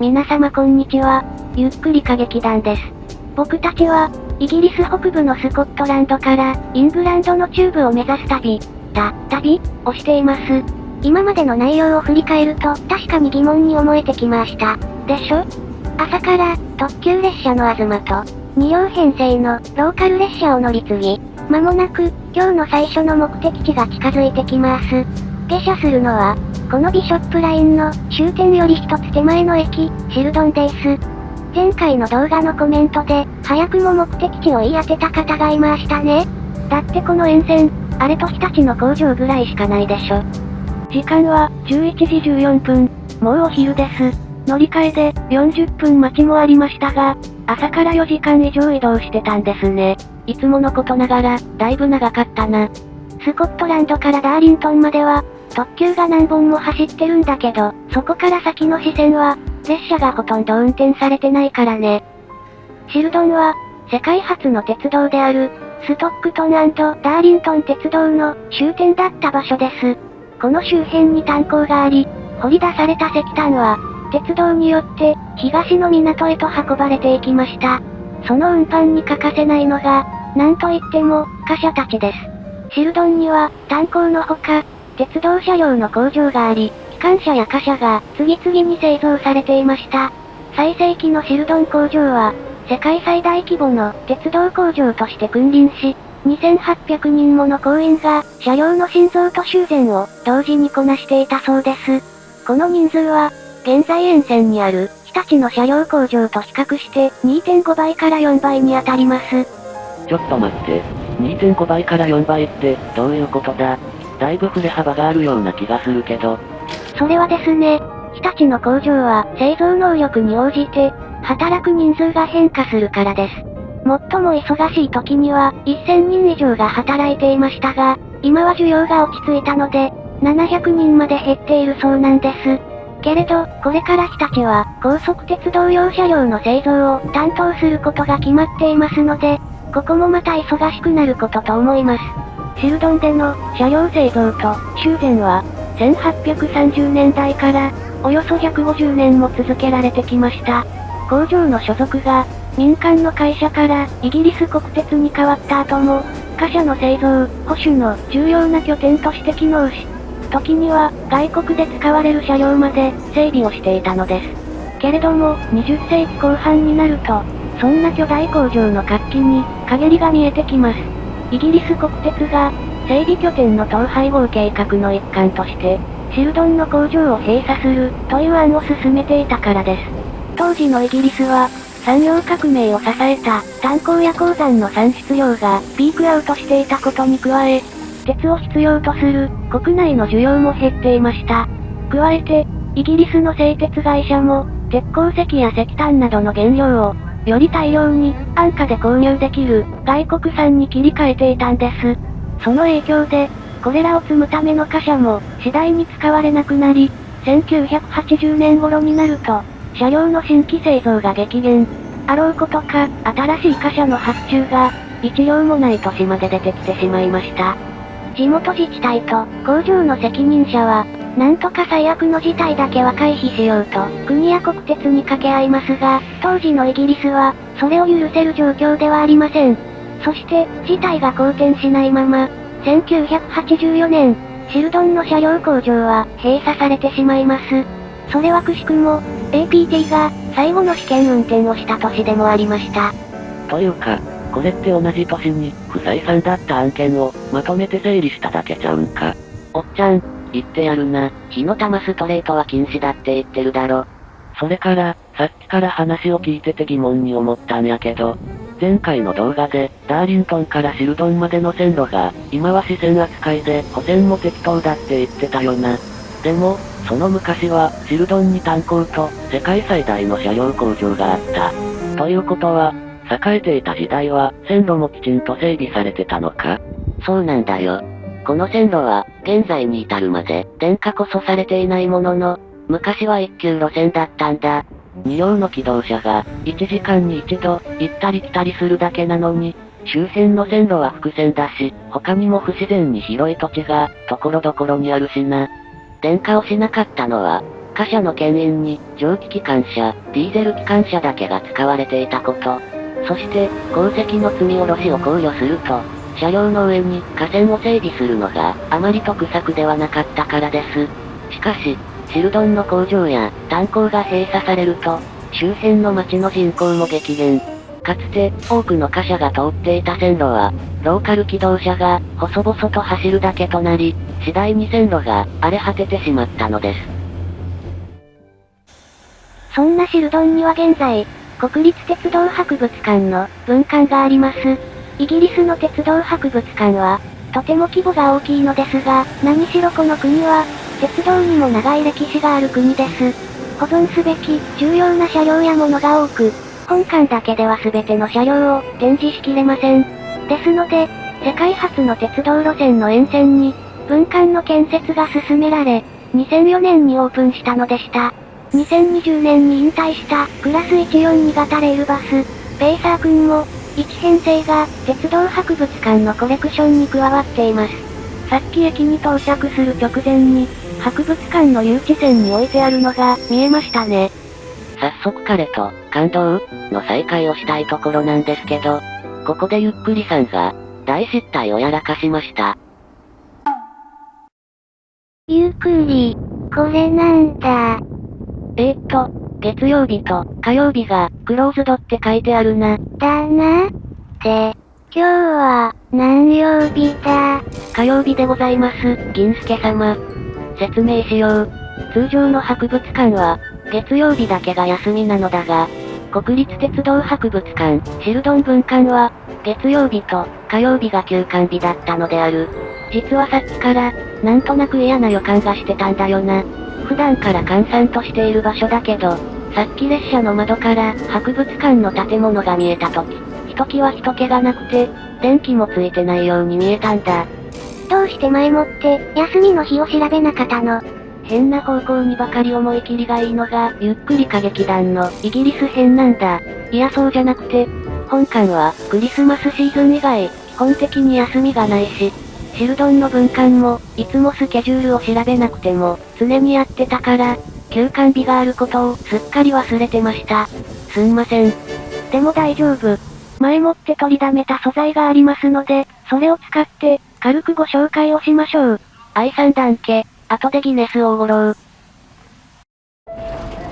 皆様こんにちは。ゆっくり歌劇団です。僕たちは、イギリス北部のスコットランドから、イングランドの中部を目指す旅をしています。今までの内容を振り返ると、確かに疑問に思えてきました。でしょ？朝から、特急列車のあずまと、2両編成のローカル列車を乗り継ぎ、間もなく、今日の最初の目的地が近づいてきます。下車するのは、このビショップラインの終点より一つ手前の駅、シルドンです。前回の動画のコメントで、早くも目的地を言い当てた方がいましたね。だってこの沿線、あれと日立の工場ぐらいしかないでしょ。時間は、11時14分、もうお昼です。乗り換えで、40分待ちもありましたが、朝から4時間以上移動してたんですね。いつものことながら、だいぶ長かったな。スコットランドからダーリントンまでは、特急が何本も走ってるんだけど、そこから先の支線は、列車がほとんど運転されてないからね。シルドンは、世界初の鉄道である、ストックトン&ダーリントン鉄道の終点だった場所です。この周辺に炭鉱があり、掘り出された石炭は、鉄道によって、東の港へと運ばれていきました。その運搬に欠かせないのが、なんといっても、貨車たちです。シルドンには、炭鉱のほか、鉄道車両の工場があり、機関車や貨車が次々に製造されていました。最盛期のシルドン工場は、世界最大規模の鉄道工場として君臨し、2800人もの工員が車両の新造と修繕を同時にこなしていたそうです。この人数は、現在沿線にある日立の車両工場と比較して 2.5 倍から4倍に当たります。ちょっと待って。2.5 倍から4倍ってどういうことだ？だいぶ振れ幅があるような気がするけど。それはですね、日立の工場は製造能力に応じて、働く人数が変化するからです。最も忙しい時には1000人以上が働いていましたが、今は需要が落ち着いたので、700人まで減っているそうなんです。けれど、これから日立は高速鉄道用車両の製造を担当することが決まっていますので、ここもまた忙しくなることと思います。シルドンでの車両製造と修繕は1830年代からおよそ150年も続けられてきました。工場の所属が民間の会社からイギリス国鉄に変わった後も貨車の製造、保守の重要な拠点として機能し、時には外国で使われる車両まで整備をしていたのです。けれども20世紀後半になると、そんな巨大工場の活気に陰りが見えてきます。イギリス国鉄が整備拠点の統廃合計画の一環として、シルドンの工場を閉鎖するという案を進めていたからです。当時のイギリスは、産業革命を支えた炭鉱や鉱山の産出量がピークアウトしていたことに加え、鉄を必要とする国内の需要も減っていました。加えて、イギリスの製鉄会社も、鉄鉱石や石炭などの原料を、より大量に安価で購入できる外国産に切り替えていたんです。その影響で、これらを積むための貨車も次第に使われなくなり、1980年頃になると、車両の新規製造が激減。あろうことか、新しい貨車の発注が、1両もない年まで出てきてしまいました。地元自治体と工場の責任者は、なんとか最悪の事態だけは回避しようと、国や国鉄に掛け合いますが、当時のイギリスは、それを許せる状況ではありません。そして、事態が好転しないまま、1984年、シルドンの車両工場は閉鎖されてしまいます。それはくしくも、APT が最後の試験運転をした年でもありました。というか、これって同じ年に不採算だった案件をまとめて整理しただけちゃうんか。おっちゃん、言ってやるな。火の玉ストレートは禁止だって言ってるだろ。それから、さっきから話を聞いてて疑問に思ったんやけど、前回の動画で、ダーリントンからシルドンまでの線路が、今は支線扱いで、保線も適当だって言ってたよな。でも、その昔は、シルドンに炭鉱と、世界最大の車両工場があった。ということは、栄えていた時代は、線路もきちんと整備されてたのか？そうなんだよ。この線路は、現在に至るまで、電化こそされていないものの、昔は一級路線だったんだ。2両の機動車が、1時間に一度、行ったり来たりするだけなのに、周辺の線路は複線だし、他にも不自然に広い土地が、ところどころにあるしな。電化をしなかったのは、貨車の牽引に、蒸気機関車、ディーゼル機関車だけが使われていたこと。そして、鉱石の積み下ろしを考慮すると、車両の上に架線を整備するのがあまり得策ではなかったからです。しかし、シルドンの工場や炭鉱が閉鎖されると、周辺の町の人口も激減。かつて、多くの貨車が通っていた線路は、ローカル機動車が細々と走るだけとなり、次第に線路が荒れ果ててしまったのです。そんなシルドンには現在、国立鉄道博物館の分館があります。イギリスの鉄道博物館は、とても規模が大きいのですが、何しろこの国は、鉄道にも長い歴史がある国です。保存すべき重要な車両や物が多く、本館だけでは全ての車両を展示しきれません。ですので、世界初の鉄道路線の沿線に、分館の建設が進められ、2004年にオープンしたのでした。2020年に引退したクラス142型レールバス、ペーサー君も、1編成が鉄道博物館のコレクションに加わっています。さっき駅に到着する直前に、博物館の誘致線に置いてあるのが見えましたね。早速彼と感動の再会をしたいところなんですけど、ここでゆっくりさんが大失態をやらかしました。ゆっくり、これなんだ。月曜日と火曜日がクローズドって書いてあるな。だな。で、今日は何曜日だ？火曜日でございます、銀助様。説明しよう。通常の博物館は、月曜日だけが休みなのだが、国立鉄道博物館、シルドン分館は、月曜日と火曜日が休館日だったのである。実はさっきから、なんとなく嫌な予感がしてたんだよな。普段から閑散としている場所だけど、さっき列車の窓から博物館の建物が見えたとき、ひときわ人気がなくて、電気もついてないように見えたんだ。どうして前もって、休みの日を調べなかったの？変な方向にばかり思い切りがいいのが、ゆっくり歌劇団のイギリス編なんだ。いやそうじゃなくて、本館はクリスマスシーズン以外、基本的に休みがないし、シルドンの分館も、いつもスケジュールを調べなくても、常にやってたから、休館日があることをすっかり忘れてました。すんません。でも大丈夫。前もって取りだめた素材がありますので、それを使って、軽くご紹介をしましょう。愛さん団家、後でギネスをおごろう。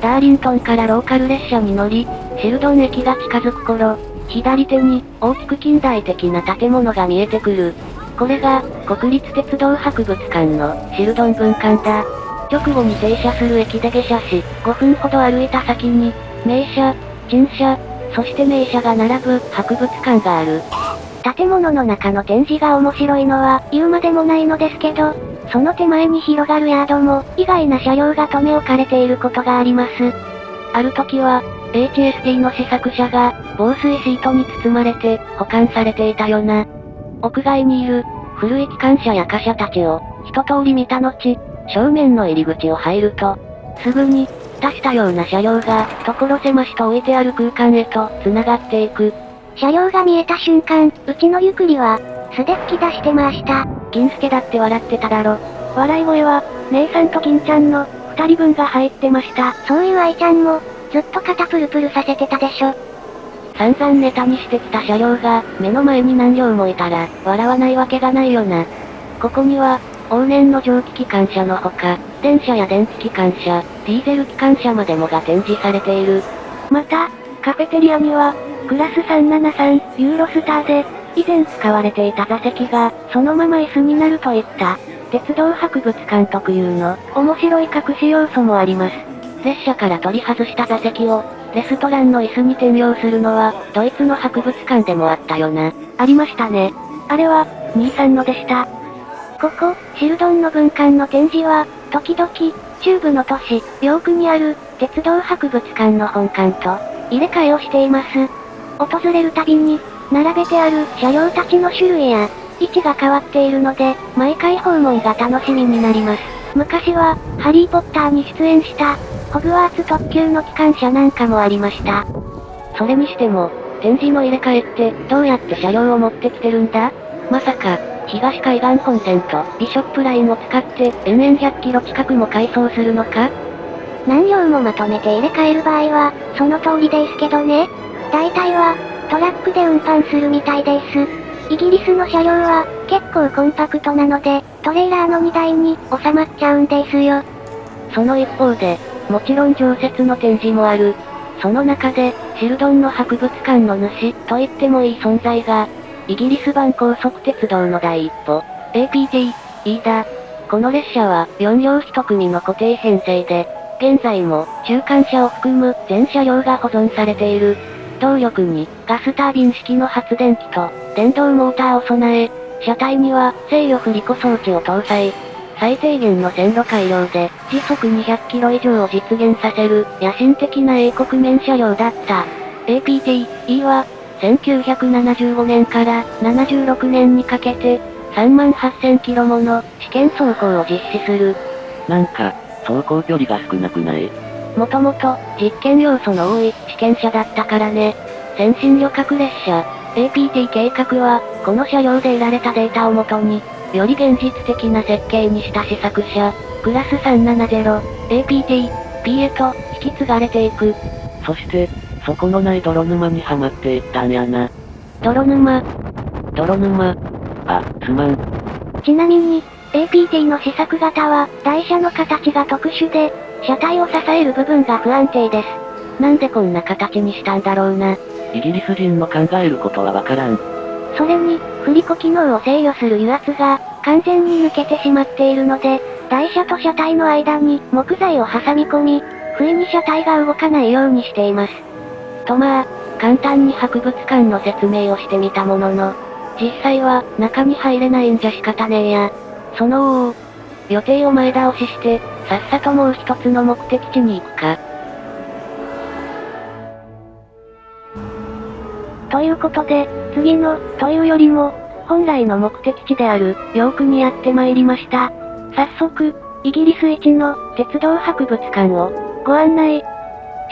ダーリントンからローカル列車に乗り、シルドン駅が近づく頃、左手に大きく近代的な建物が見えてくる。これが、国立鉄道博物館のシルドン分館だ。直後に停車する駅で下車し、5分ほど歩いた先に、名車、陳車、そして名車が並ぶ博物館がある。建物の中の展示が面白いのは言うまでもないのですけど、その手前に広がるヤードも意外な車両が留め置かれていることがあります。ある時は、HST の試作車が防水シートに包まれて保管されていたよな。屋外にいる古い機関車や貨車たちを一通り見た後、正面の入り口を入ると、すぐに、蓋したような車両が所狭しと置いてある空間へと繋がっていく。車両が見えた瞬間、うちのゆくりは、素で吹き出してました。金助だって笑ってただろ。笑い声は、姉さんと金ちゃんの、二人分が入ってました。そういう愛ちゃんも、ずっと肩プルプルさせてたでしょ。散々ネタにしてきた車両が、目の前に何両もいたら、笑わないわけがないよな。ここには、往年の蒸気機関車のほか、電車や電気機関車、ディーゼル機関車までもが展示されている。また、カフェテリアには、クラス373ユーロスターで、以前使われていた座席が、そのまま椅子になるといった、鉄道博物館特有の、面白い隠し要素もあります。列車から取り外した座席を、レストランの椅子に転用するのは、ドイツの博物館でもあったよな。ありましたね。あれは、兄さんのでした。ここ、シルドンの分館の展示は、時々、中部の都市、ヨークにある、鉄道博物館の本館と、入れ替えをしています。訪れるたびに、並べてある車両たちの種類や、位置が変わっているので、毎回訪問が楽しみになります。昔は、ハリーポッターに出演した、ホグワーツ特急の機関車なんかもありました。それにしても、展示の入れ替えって、どうやって車両を持ってきてるんだ？まさか、東海岸本線とビショップラインを使って延々100キロ近くも改装するのか？何両もまとめて入れ替える場合は、その通りですけどね。大体は、トラックで運搬するみたいです。イギリスの車両は、結構コンパクトなので、トレーラーの荷台に収まっちゃうんですよ。その一方で、もちろん常設の展示もある。その中で、シルドンの博物館の主、と言ってもいい存在が、イギリス版高速鉄道の第一歩、APT-E だ。この列車は、4両1組の固定編成で、現在も、中間車を含む全車両が保存されている。動力に、ガスタービン式の発電機と、電動モーターを備え、車体には、制御振り子装置を搭載。最低限の線路改良で、時速200キロ以上を実現させる、野心的な英国面車両だった。APT-E は、1975年から76年にかけて、38,000キロもの試験走行を実施する。なんか、走行距離が少なくない？もともと、実験要素の多い試験車だったからね。先進旅客列車、APT 計画は、この車両で得られたデータをもとに、より現実的な設計にした試作車、クラス 370、APT-P へと引き継がれていく。そして、そこのない泥沼にはまっていったんやな。泥沼。あ、すまん。ちなみに、APT の試作型は、台車の形が特殊で、車体を支える部分が不安定です。なんでこんな形にしたんだろうな。イギリス人の考えることはわからん。それに、振り子機能を制御する油圧が、完全に抜けてしまっているので、台車と車体の間に木材を挟み込み、不意に車体が動かないようにしています。とまあ、簡単に博物館の説明をしてみたものの、実際は中に入れないんじゃ仕方ねえや。その予定を前倒しして、さっさともう一つの目的地に行くか。ということで、次の、というよりも、本来の目的地である、ヨークにやってまいりました。早速、イギリス一の、鉄道博物館を、ご案内、し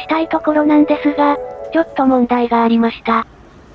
たいところなんですが、ちょっと問題がありました。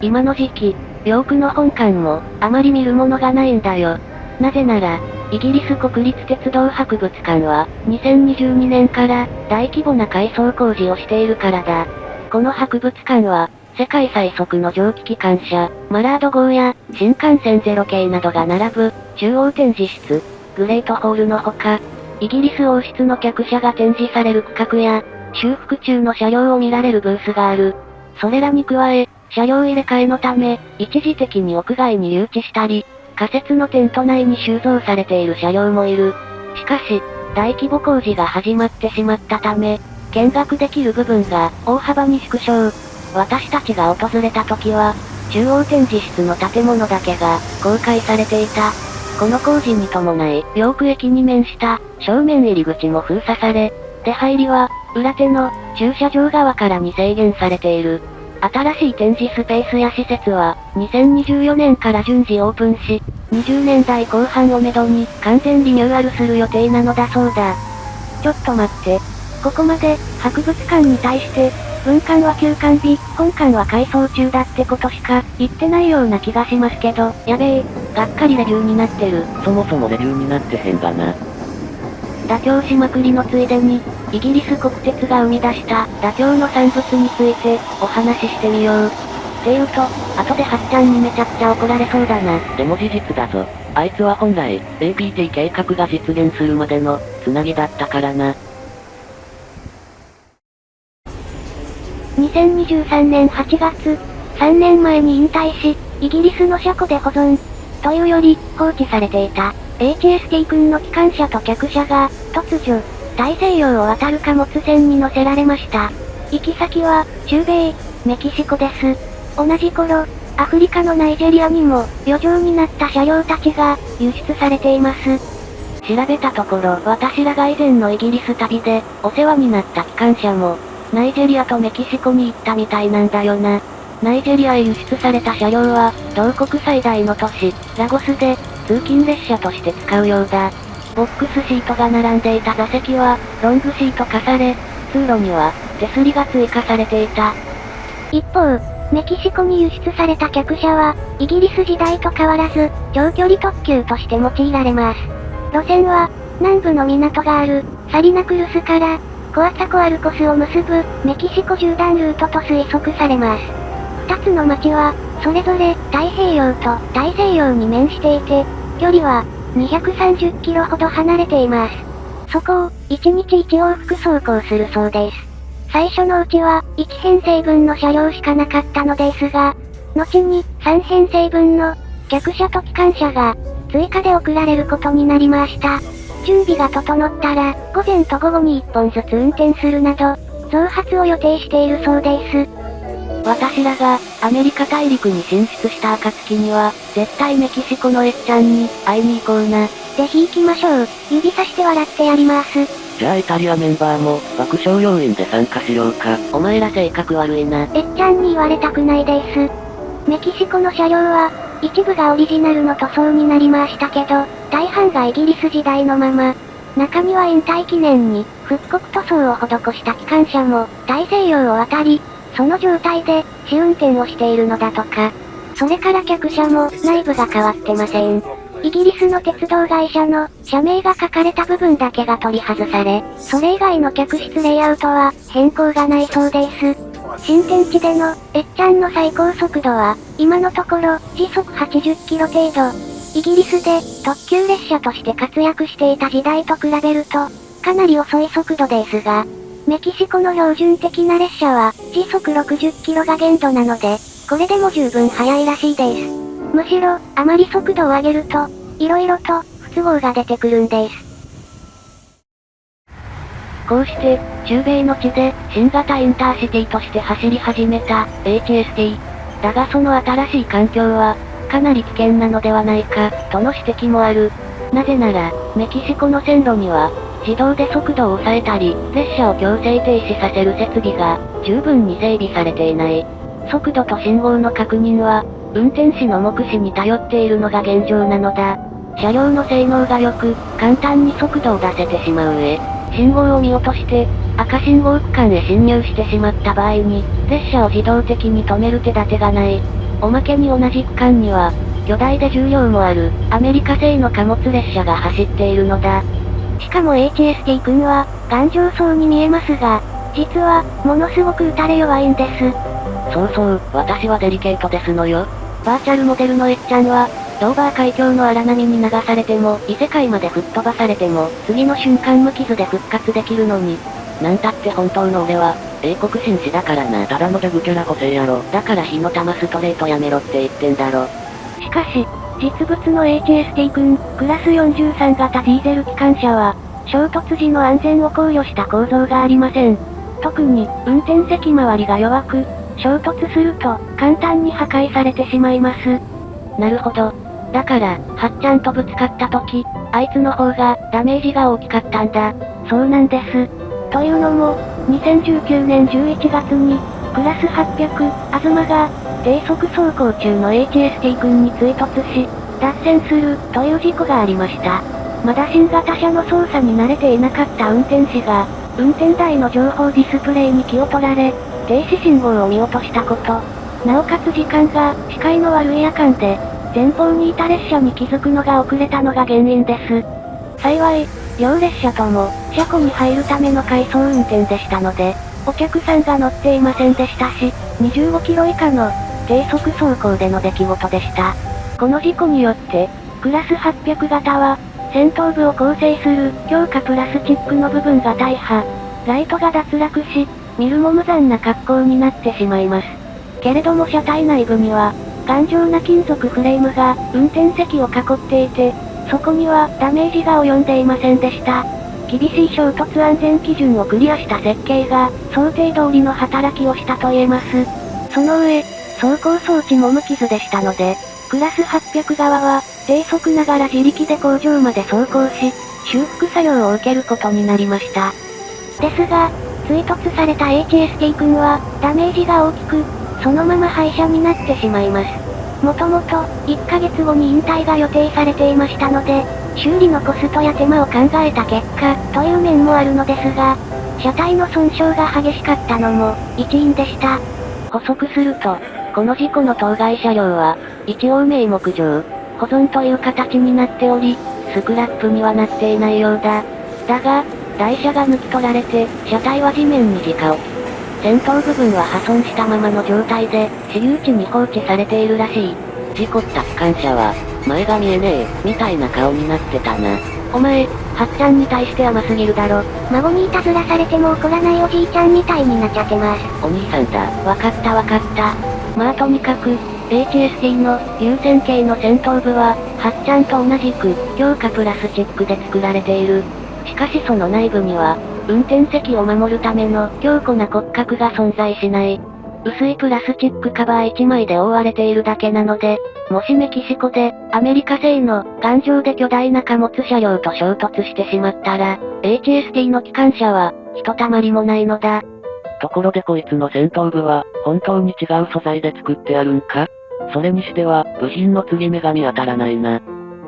今の時期、ヨークの本館も、あまり見るものがないんだよ。なぜなら、イギリス国立鉄道博物館は、2022年から大規模な改装工事をしているからだ。この博物館は、世界最速の蒸気機関車、マラード号や、新幹線0系などが並ぶ、中央展示室、グレートホールのほか、イギリス王室の客車が展示される区画や、修復中の車両を見られるブースがある。それらに加え、車両入れ替えのため、一時的に屋外に誘致したり、仮設のテント内に収蔵されている車両もいる。しかし、大規模工事が始まってしまったため、見学できる部分が大幅に縮小。私たちが訪れた時は、中央展示室の建物だけが公開されていた。この工事に伴い、ヨーク駅に面した正面入り口も封鎖され、出入りは裏手の駐車場側からに制限されている。新しい展示スペースや施設は2024年から順次オープンし、20年代後半をめどに完全リニューアルする予定なのだそうだ。ちょっと待って。ここまで博物館に対して、文館は休館日、本館は改装中だってことしか言ってないような気がしますけど、やべえ、がっかりレビューになってる。そもそもレビューになってへんがな。妥協しまくりのついでに、イギリス国鉄が生み出した妥協の産物についてお話ししてみよう。っていうと、後ではっちゃんにめちゃくちゃ怒られそうだな。でも事実だぞ。あいつは本来、APT 計画が実現するまでの、つなぎだったからな。2023年8月、3年前に引退し、イギリスの車庫で保存。というより、放置されていた、HST 君の機関車と客車が、突如、大西洋を渡る貨物船に乗せられました。行き先は、中米、メキシコです。同じ頃、アフリカのナイジェリアにも、余剰になった車両たちが、輸出されています。調べたところ、私らが以前のイギリス旅で、お世話になった機関車も、ナイジェリアとメキシコに行ったみたいなんだよな。ナイジェリアへ輸出された車両は、同国最大の都市、ラゴスで、通勤列車として使うようだ。ボックスシートが並んでいた座席は、ロングシート化され、通路には、手すりが追加されていた。一方、メキシコに輸出された客車は、イギリス時代と変わらず、長距離特急として用いられます。路線は、南部の港がある、サリナクルスから、コアツァコアルコスを結ぶ、メキシコ縦断ルートと推測されます。二つの町は、それぞれ、太平洋と大西洋に面していて、距離は、230キロほど離れています。そこを、1日1往復走行するそうです。最初のうちは、1編成分の車両しかなかったのですが、後に、3編成分の、客車と機関車が、追加で送られることになりました。準備が整ったら、午前と午後に1本ずつ運転するなど、増発を予定しているそうです。私らが、アメリカ大陸に進出した暁には、絶対メキシコのエッちゃんに、会いに行こうな。ぜひ行きましょう。指さして笑ってやります。じゃあイタリアメンバーも、爆笑要員で参加しようか。お前ら性格悪いな。エッちゃんに言われたくないです。メキシコの車両は、一部がオリジナルの塗装になりましたけど、大半がイギリス時代のまま。中には引退記念に、復刻塗装を施した機関車も、大西洋を渡り、その状態で、試運転をしているのだとか。それから客車も、内部が変わってません。イギリスの鉄道会社の、社名が書かれた部分だけが取り外され、それ以外の客室レイアウトは、変更がないそうです。新天地での、エッちゃんの最高速度は、今のところ、時速80キロ程度。イギリスで、特急列車として活躍していた時代と比べると、かなり遅い速度ですが、メキシコの標準的な列車は、時速60キロが限度なので、これでも十分速いらしいです。むしろ、あまり速度を上げると、色々と、不都合が出てくるんです。こうして、中米の地で、新型インターシティとして走り始めた、HST。だがその新しい環境は、かなり危険なのではないか、との指摘もある。なぜなら、メキシコの線路には、自動で速度を抑えたり、列車を強制停止させる設備が、十分に整備されていない。速度と信号の確認は、運転士の目視に頼っているのが現状なのだ。車両の性能が良く、簡単に速度を出せてしまう上、信号を見落として、赤信号区間へ進入してしまった場合に、列車を自動的に止める手立てがない。おまけに同じ区間には、巨大で重量もある、アメリカ製の貨物列車が走っているのだ。しかも HST 君は、頑丈そうに見えますが、実は、ものすごく撃たれ弱いんです。そうそう、私はデリケートですのよ。バーチャルモデルのエッちゃんは、ドーバー海峡の荒波に流されても、異世界まで吹っ飛ばされても、次の瞬間無傷で復活できるのに。なんたって本当の俺は、英国紳士だからな。ただのジャグキャラ補正やろ。だから火の玉ストレートやめろって言ってんだろ。しかし、実物の HST 君、クラス43型ディーゼル機関車は、衝突時の安全を考慮した構造がありません。特に、運転席周りが弱く、衝突すると、簡単に破壊されてしまいます。なるほど。だから、はっちゃんとぶつかった時、あいつの方が、ダメージが大きかったんだ。そうなんです。というのも、2019年11月に、クラス800、アズマが、低速走行中の HST 君に追突し、脱線する、という事故がありました。まだ新型車の操作に慣れていなかった運転士が、運転台の情報ディスプレイに気を取られ、停止信号を見落としたこと。なおかつ時間が、視界の悪い夜間で、前方にいた列車に気づくのが遅れたのが原因です。幸い、両列車とも、車庫に入るための回送運転でしたので、お客さんが乗っていませんでしたし、25キロ以下の、低速走行での出来事でした。この事故によって、クラス800型は、先頭部を構成する強化プラスチックの部分が大破。ライトが脱落し、見るも無残な格好になってしまいます。けれども車体内部には、頑丈な金属フレームが運転席を囲っていて、そこにはダメージが及んでいませんでした。厳しい衝突安全基準をクリアした設計が、想定通りの働きをしたと言えます。その上、走行装置も無傷でしたので、クラス800側は、低速ながら自力で工場まで走行し、修復作業を受けることになりました。ですが、追突された HST 君は、ダメージが大きく、そのまま廃車になってしまいます。もともと、1ヶ月後に引退が予定されていましたので、修理のコストや手間を考えた結果、という面もあるのですが、車体の損傷が激しかったのも、一因でした。補足すると、この事故の当該車両は、一応名目上、保存という形になっており、スクラップにはなっていないようだ。だが、台車が抜き取られて、車体は地面に直置き。先頭部分は破損したままの状態で、私有地に放置されているらしい。事故った機関車は、前が見えねえ、みたいな顔になってたな。お前、はっちゃんに対して甘すぎるだろ。孫にいたずらされても怒らないおじいちゃんみたいになっちゃってます。お兄さんだ。わかったわかった。まあとにかく、HST の優先形の先頭部は、はっちゃんと同じく、強化プラスチックで作られている。しかしその内部には、運転席を守るための強固な骨格が存在しない。薄いプラスチックカバー1枚で覆われているだけなので、もしメキシコで、アメリカ製の、頑丈で巨大な貨物車両と衝突してしまったら、HST の機関車は、ひとたまりもないのだ。ところでこいつの先頭部は、本当に違う素材で作ってあるんか？それにしては、部品の継ぎ目が見当たらないな。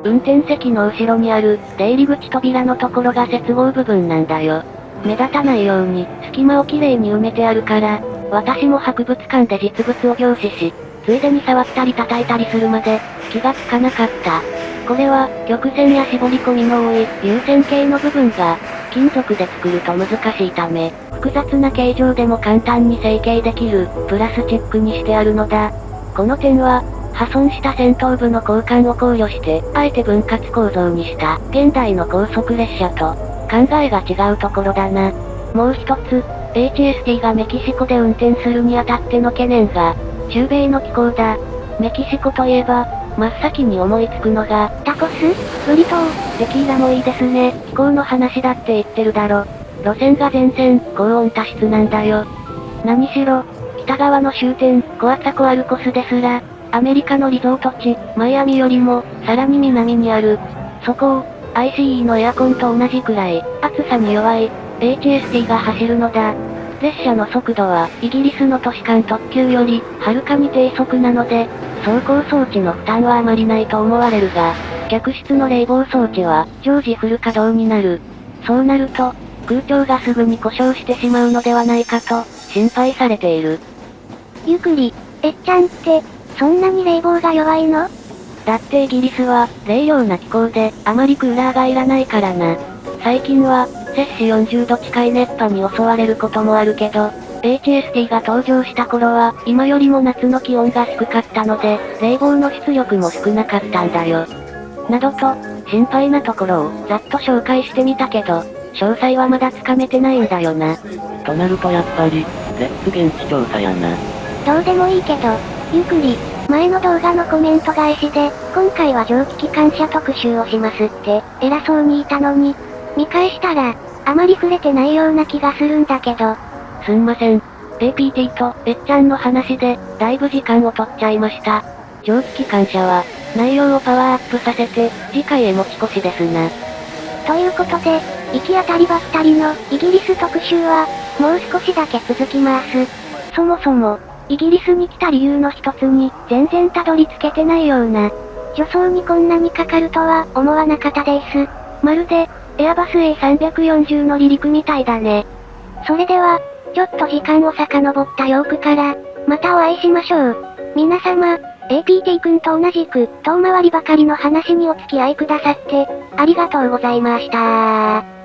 運転席の後ろにある、出入り口扉のところが接合部分なんだよ。目立たないように、隙間をきれいに埋めてあるから、私も博物館で実物を凝視し、ついでに触ったり叩いたりするまで、気がつかなかった。これは、曲線や絞り込みの多い、優先形の部分が、金属で作ると難しいため、複雑な形状でも簡単に成形できる、プラスチックにしてあるのだ。この点は、破損した先頭部の交換を考慮して、あえて分割構造にした、現代の高速列車と、考えが違うところだな。もう一つ、HST がメキシコで運転するにあたっての懸念が、中米の気候だ。メキシコといえば、真っ先に思いつくのが、タコス？ブリトー？テキーラもいいですね。気候の話だって言ってるだろ。路線が全線、高温多湿なんだよ。何しろ、北側の終点、コアツァコアルコスですら、アメリカのリゾート地、マイアミよりも、さらに南にある。そこを、ICE のエアコンと同じくらい、暑さに弱い、HST が走るのだ。列車の速度は、イギリスの都市間特急より、はるかに低速なので、走行装置の負担はあまりないと思われるが、客室の冷房装置は、常時フル稼働になる。そうなると、空調がすぐに故障してしまうのではないかと、心配されている。ゆっくり、えっちゃんって、そんなに冷房が弱いの？だってイギリスは、冷涼な気候で、あまりクーラーがいらないからな。最近は、摂氏40度近い熱波に襲われることもあるけど、HST が登場した頃は、今よりも夏の気温が低かったので、冷房の出力も少なかったんだよ。などと、心配なところを、ざっと紹介してみたけど、詳細はまだつかめてないんだよな。となるとやっぱり、レッツ現地調査やな。どうでもいいけど、ゆっくり、前の動画のコメント返しで、今回は蒸気機関車特集をしますって、偉そうに言ったのに、見返したら、あまり触れてないような気がするんだけど。すんません。APT と、えっちゃんの話で、だいぶ時間を取っちゃいました。蒸気機関車は、内容をパワーアップさせて、次回へ持ち越しですな。ということで、行き当たりばったりの、イギリス特集は、もう少しだけ続きます。そもそも、イギリスに来た理由の一つに、全然たどり着けてないような。助走にこんなにかかるとは、思わなかったです。まるで、エアバス A340 の離陸みたいだね。それでは、ちょっと時間を遡ったヨークから、またお会いしましょう。皆様、APT 君と同じく、遠回りばかりの話にお付き合いくださって、ありがとうございました。